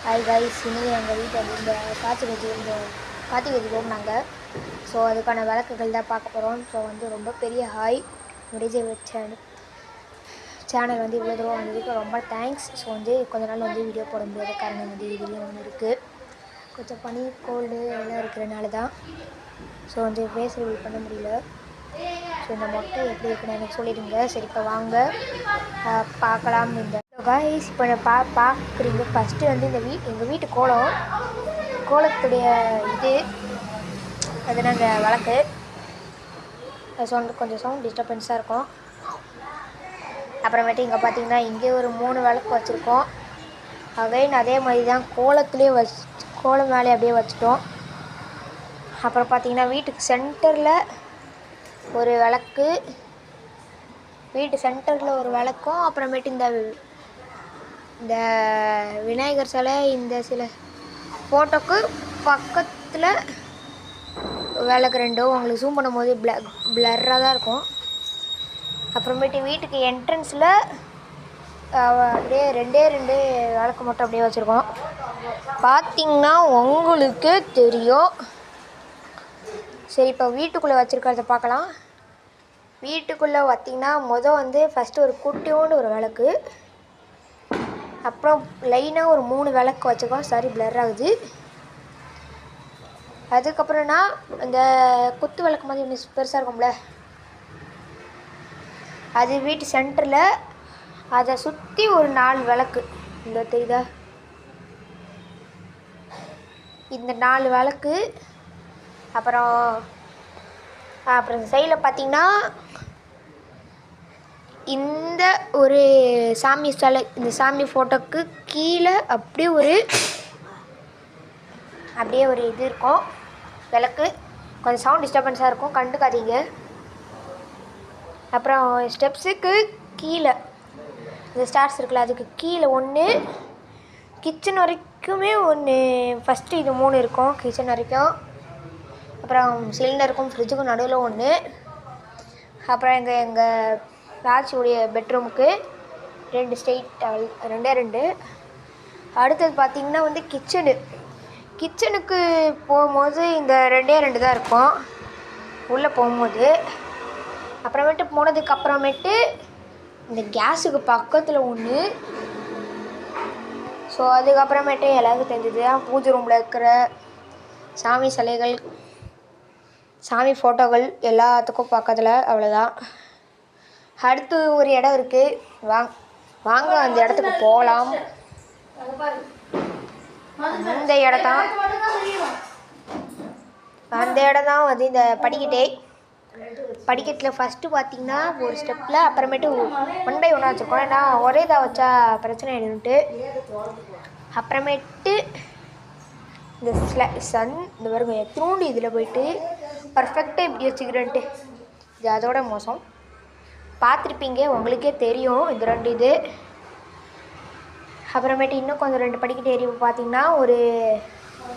Hi guys, இனிமே எங்கள் வீட்டில் இந்த கார்த்திகை தீபம் நாங்கள். ஸோ அதுக்கான விளக்குகள் தான் பார்க்க போகிறோம். ஸோ ரொம்ப பெரிய ஹாய் முடிஞ்ச சேனல் இவ்வளோ தூரம் வந்ததுக்கு ரொம்ப தேங்க்ஸ். ஸோ கொஞ்ச நாள் வீடியோ போட முடியாத காரணம் இதுலேயும் ஒன்று இருக்குது. கொஞ்சம் பனி கோல்டு எல்லாம் இருக்கிறனால தான் ஸோ ஃபேஸ் ரிவீல் பண்ண முடியல. ஸோ இந்த மொட்டை எப்படி இருக்குன்னு எனக்கு சொல்லிடுங்க. சரி, இப்போ வாங்க பார்க்கலாம். இந்த கைஸ் இப்போ பார்க்குறீங்க. ஃபஸ்ட்டு இந்த எங்கள் வீட்டு கோலத்துடைய அது நாங்கள் விளக்கு கொஞ்சம் சவுண்ட் டிஸ்டர்பன்ஸாக இருக்கும். அப்புறமேட்டு இங்கே பார்த்தீங்கன்னா இங்கே ஒரு 3 விளக்கு வச்சுருக்கோம். அகைன் அதே மாதிரி தான் கோலம் மேலே அப்படியே வச்சுட்டோம். அப்புறம் பார்த்தீங்கன்னா வீட்டுக்கு சென்டரில் ஒரு விளக்கு, ஒரு விளக்கும், அப்புறமேட்டு இந்த விநாயகர் சிலை, இந்த சில ஃபோட்டோக்கு பக்கத்தில் விளக்கு 2 உங்களுக்கு ஜூம் பண்ணும்போது பிளர்ராக தான் இருக்கும். அப்புறமேட்டு வீட்டுக்கு என்ட்ரன்ஸில் அப்படியே 2 விளக்கு மட்டும் அப்படியே வச்சுருக்கோம். பார்த்திங்கன்னா உங்களுக்கு தெரியும். சரி, இப்போ வீட்டுக்குள்ளே வச்சுருக்கிறத பார்க்கலாம். வீட்டுக்குள்ளே பார்த்திங்கன்னா ஃபஸ்ட்டு ஒரு குட்டியோண்டு ஒரு விளக்கு, அப்புறம் லைனாக ஒரு 3 விளக்கு வச்சுருக்கோம். சாரி, பிளர் ஆகுது. அதுக்கப்புறம்னா அந்த குத்து விளக்கு மாதிரி ஒன்று பெருசாக இருக்கும்ல, அது வீட்டு சென்டரில். அதை சுற்றி ஒரு 4 விளக்கு, இந்த தெரியுதா, இந்த 4 விளக்கு. அப்புறம் சைடில் பார்த்திங்கன்னா இந்த ஒரு சாமி சிலை, இந்த சாமி ஃபோட்டோக்கு கீழே அப்படியே ஒரு இது இருக்கும் விளக்கு. கொஞ்சம் சவுண்ட் டிஸ்டர்பன்ஸாக இருக்கும், கண்டுக்காதீங்க. அப்புறம் ஸ்டெப்ஸுக்கு கீழே இந்த ஸ்டார்ஸ் இருக்குல்ல, அதுக்கு கீழே ஒன்று, கிச்சன் வரைக்குமே ஒன்று. ஃபஸ்ட்டு இது 3 இருக்கும் கிச்சன் வரைக்கும். அப்புறம் சிலிண்டருக்கும் ஃப்ரிட்ஜுக்கும் நடுவில் ஒன்று. அப்புறம் எங்கள் ராட்சியுடைய பெட்ரூமுக்கு 2 ஸ்ட்ரெயிட் டவல், 2. அடுத்தது பார்த்திங்கன்னா கிச்சனுக்கு போகும்போது இந்த 2 தான் இருக்கும் உள்ளே போகும்போது. போனதுக்கப்புறமேட்டு இந்த கேஸுக்கு பக்கத்தில் ஒன்று. ஸோ அதுக்கப்புறமேட்டு எல்லாருக்கும் தெரிஞ்சது தான் பூஜை ரூமில் இருக்கிற சாமி சிலைகள், சாமி ஃபோட்டோகள் எல்லாத்துக்கும் பக்கத்தில். அவ்வளோதான். அடுத்து ஒரு இடம் இருக்குது, வாங்க அந்த இடத்துக்கு போகலாம். அந்த இடம் தான் இந்த படிக்கட்டில் ஃபஸ்ட்டு பார்த்திங்கன்னா ஒரு ஸ்டெப்பில், அப்புறமேட்டு 1 by 1 வச்சுருக்கோம். ஏன்னா ஒரே இதாக வச்சா பிரச்சனை ஆகிடுன்ட்டு. அப்புறமேட்டு இந்த இந்த பாருங்க எத்தனோண்டு இதில் போயிட்டு பர்ஃபெக்டாக இப்படி வச்சுக்கிறேன்ட்டு. இது அதோட மோசம். பார்த்துருப்பீங்க, உங்களுக்கே தெரியும் இந்த 2 இது. அப்புறமேட்டு இன்னும் கொஞ்சம் 2 படிக்கட்டு ஏறி பார்த்திங்கன்னா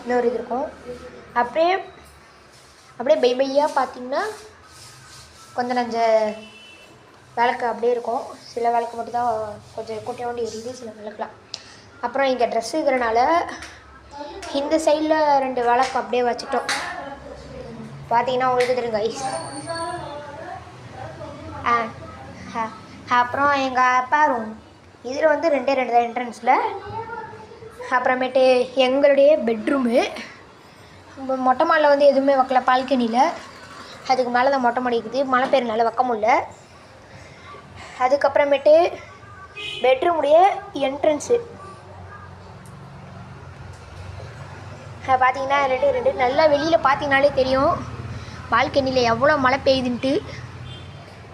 இன்னொரு இது இருக்கும். அப்படியே பையாக பார்த்திங்கன்னா கொஞ்சம் விளக்கு அப்படியே இருக்கும். சில விளக்கு மட்டும் தான் கொஞ்சம் குட்டியோண்டு எரியுது, சில விளக்குலாம். அப்புறம் இங்கே ட்ரெஸ் இருக்கிறனால இந்த சைடில் 2 விளக்கு அப்படியே வச்சுட்டோம். பார்த்திங்கன்னா உங்களுக்கு தெரியும் கைஸ். அப்புறம் எங்கள் அப்பா ரூம் இதில் 2 தான் என்ட்ரன்ஸில். அப்புறமேட்டு எங்களுடைய பெட்ரூமு மொட்டை மாடியில் எதுவுமே வைக்கல, பால்கனியில். அதுக்கு மேலே தான் மொட்டை மாடி இருக்குது, மழை பெய்யறனால வைக்க முடியல. அதுக்கப்புறமேட்டு பெட்ரூமுடைய என்ட்ரன்ஸு பார்த்திங்கன்னா 2 நல்லா வெளியில் பார்த்திங்கனாலே தெரியும் பால்கனியில் எவ்வளோ மழை பெய்யுதுன்ட்டு.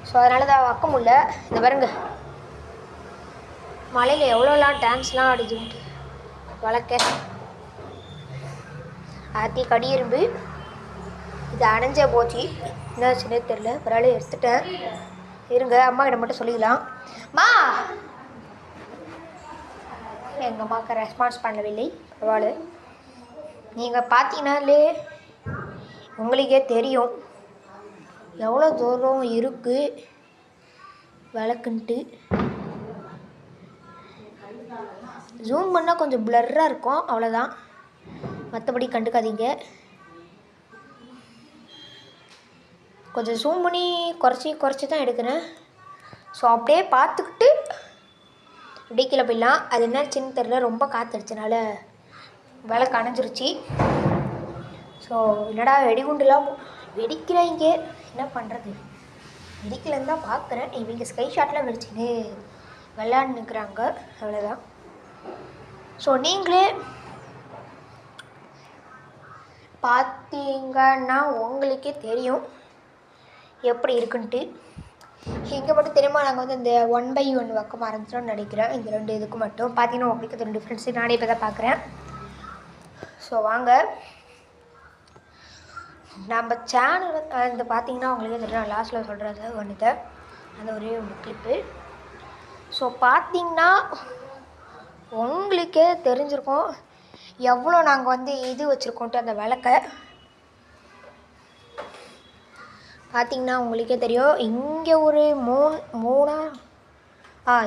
ஸோ அதனால தான் வைக்க முடியல. இந்த பாருங்க மழையில் எவ்வளோலாம் டான்ஸ்லாம் ஆடுதுன்ட்டு. வளர்க்க கடியிரும்பு இது அணைஞ்ச போச்சு, என்னாச்சுன்னே தெரில. பரவாயில்ல, எடுத்துட்டேன். இருங்க, அம்மா கிட்ட மட்டும் சொல்லிக்கலாம். எங்கள் அம்மாவுக்கு ரெஸ்பான்ஸ் பண்ணவில்லை, பரவாயில்ல. நீங்கள் பார்த்தீங்கன்னாலே உங்களுக்கே தெரியும் எவ்வளோ தூரம் இருக்குது விளக்குன்ட்டு. ஜூம் பண்ணால் கொஞ்சம் பிளர்ராக இருக்கும், அவ்வளோதான். மற்றபடி கண்டுக்காதீங்க. கொஞ்சம் ஜூம் பண்ணி குறைச்சி தான் எடுக்கிறேன். ஸோ அப்படியே பார்த்துக்கிட்டு அப்படியே கீழே போயிடலாம். அது என்ன சின்ன தெரியல, ரொம்ப காற்றடிச்சனால விளக்கு அணைஞ்சிருச்சு. ஸோ என்னடா வெடிகுண்டுலாம் வெடிக்கிறாங்க, என்ன பண்ணுறது, வெடிக்கலன்னு தான் பார்க்குறேன். இவங்க ஸ்கை ஷாட்லாம் வெடிச்சுன்னு விளையாண்டு நிற்கிறாங்க, அவ்வளோதான். ஸோ நீங்களே பார்த்தீங்கன்னா உங்களுக்கே தெரியும் எப்படி இருக்குன்ட்டு. இங்கே மட்டும் தெரியுமா, நாங்கள் வந்து இந்த 1/1 பக்கம் ஆரம்பிச்சிட்டோம்னு நினைக்கிறேன். இந்த 2 இதுக்கு மட்டும் பார்த்தீங்கன்னா உங்களுக்கு தெரியும் டிஃப்ரென்ஸு. நானே இப்போ தான் பார்க்குறேன். ஸோ வாங்க நம்ம சேனல் இந்த பார்த்தீங்கன்னா உங்களுக்கே தெரியும், லாஸ்ட்டில் சொல்கிறது ஒன்றுத்தை அந்த ஒரே ஒரு கிளிப்பு. ஸோ பார்த்தீங்கன்னா உங்களுக்கே தெரிஞ்சிருக்கும் எவ்வளோ நாங்கள் வந்து இது வச்சுருக்கோன்ட்டு. அந்த விளக்கை பார்த்தீங்கன்னா உங்களுக்கே தெரியும். இங்கே ஒரு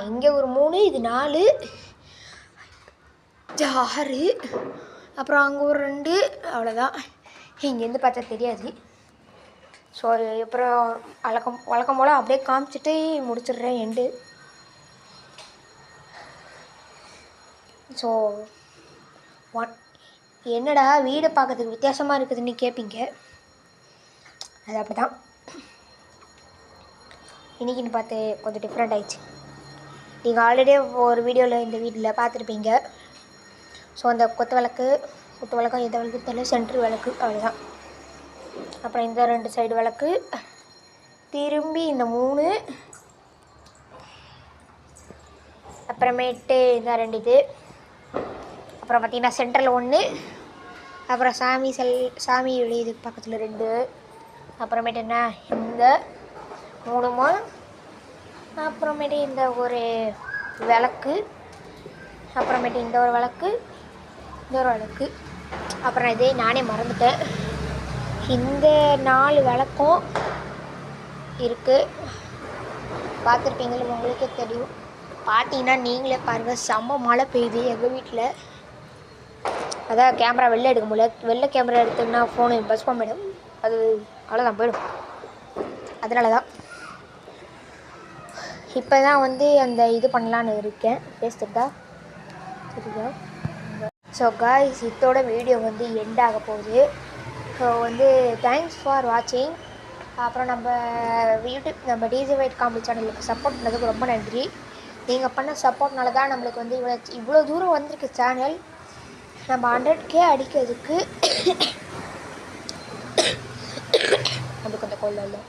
இங்கே ஒரு 3, இது 4, 6, அப்புறம் அங்கே ஒரு 2, அவ்வளோதான். இங்கேருந்து பார்த்தா தெரியாது. ஸோ அப்புறம் வழக்கம் போல் அப்படியே காமிச்சிட்டு முடிச்சிடுறேன் எண்டு. ஸோ என்னடா வீடை பார்க்கறதுக்கு வித்தியாசமாக இருக்குதுன்னு கேட்பீங்க, அது அப்படி தான். இன்றைக்கின்னு பார்த்து கொஞ்சம் டிஃப்ரெண்ட் ஆயிடுச்சு. நீங்கள் ஆல்ரெடி ஒரு வீடியோவில் இந்த வீட்டில் பார்த்துருப்பீங்க. ஸோ அந்த குத்து விளக்கம் எந்த விளக்கு தெரியல, சென்ட்ரு விளக்கு, அவ்வளோதான். அப்புறம் இந்த 2 சைடு விளக்கு, திரும்பி இந்த 3, அப்புறமேட்டு இந்த 2 இது, அப்புறம் பார்த்திங்கன்னா சென்ட்ரல் 1, அப்புறம் சாமி இதுக்கு பக்கத்தில் 2, அப்புறமேட்டு என்ன இந்த 3, அப்புறமேட்டு இந்த ஒரு விளக்கு, அப்புறமேட்டு இந்த ஒரு விளக்கு, இந்த ஒரு விளக்கு, அப்புறம் இதே நானே மறந்துட்டேன். இந்த 4 விளக்கும் இருக்குது, பார்த்துருப்பீங்களா, உங்களுக்கே தெரியும். பார்த்தீங்கன்னா நீங்களே பாருங்கள், செம்ம மழை பெய்யுது எங்கள் வீட்டில். அதான் கேமரா வெளில எடுக்க முடியல. வெளில கேமரா எடுத்தோம்னா ஃபோனு பஸ் பண்ணிடும், அது அவ்வளோதான் போயிடும். அதனால தான் இப்போ தான் வந்து அந்த இது பண்ணலான்னு இருக்கேன், பேசிட்டுதா சரியா. ஸோ காய்ஸ், இதோட வீடியோ வந்து எண்ட் ஆக போகுது. ஸோ வந்து தேங்க்ஸ் ஃபார் வாட்சிங். அப்புறம் நம்ம யூடியூப் நம்ம டிஜே வைட் காமெடி சேனலுக்கு சப்போர்ட் பண்ணதுக்கு ரொம்ப நன்றி. நீங்கள் பண்ண சப்போர்ட்னால தான் நம்மளுக்கு வந்து இவ்வளோ தூரம் வந்திருக்கு சேனல். நம்ம 100K அடிக்கிறதுக்கு நம்மளுக்கு கொஞ்சம் கொள்ள இல்லை,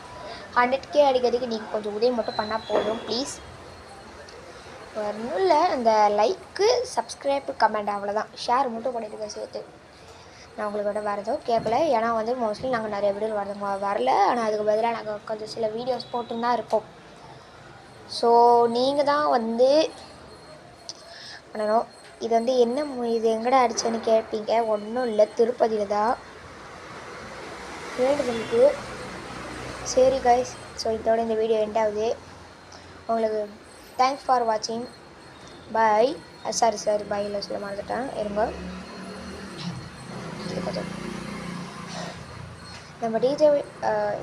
100K அடிக்கிறதுக்கு நீங்கள் கொஞ்சம் உதவி மட்டும் பண்ணால் போதும் ப்ளீஸ். ஒன்றும் இல்லை, அந்த லைக்கு, சப்ஸ்கிரைப்பு, கமெண்ட், அவ்வளோதான். ஷேர் மட்டும் பண்ணிவிடுங்க சேர்த்து. நான் உங்களோட வேறு எதுவும் கேட்கல, ஏன்னா வந்து மோஸ்ட்லி நாங்கள் நிறைய வீடியோ வரல. ஆனால் அதுக்கு பதிலாக நாங்கள் கொஞ்சம் சில வீடியோஸ் போட்டு தான் இருக்கோம். ஸோ நீங்கள் தான் வந்து பண்ணணும். இது வந்து என்ன இது எங்கடா அடிச்சேன்னு கேட்பீங்க. ஒன்றும் இல்லை, திருப்பதியில் தான் வேண்டுதலுக்கு. சரி கைஸ், ஸோ இதோட இந்த வீடியோ எண்ட் ஆகுது. உங்களுக்கு தேங்க்ஸ் ஃபார் வாட்சிங். பாய். சாரி பாய் இல்லை சொல்ல மறந்துட்டேன், இருங்க. நம்ம டிஜே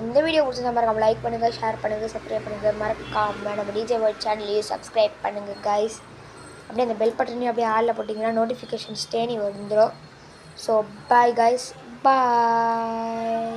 இந்த வீடியோ பிடிச்சதா மறக்காம லைக் பண்ணுங்கள், ஷேர் பண்ணுங்கள், சப்ஸ்கிரைப் பண்ணுங்கள். மறக்காம நம்ம டிஜே வைட் சேனலையும் சப்ஸ்கிரைப் பண்ணுங்கள் கைஸ். அப்படியே அந்த பெல் பட்டனையும் அப்படியே ஆளில் போட்டிங்கன்னா நோட்டிஃபிகேஷன்ஸ் தேனி வந்துடும். ஸோ பாய் கைஸ், பாய்.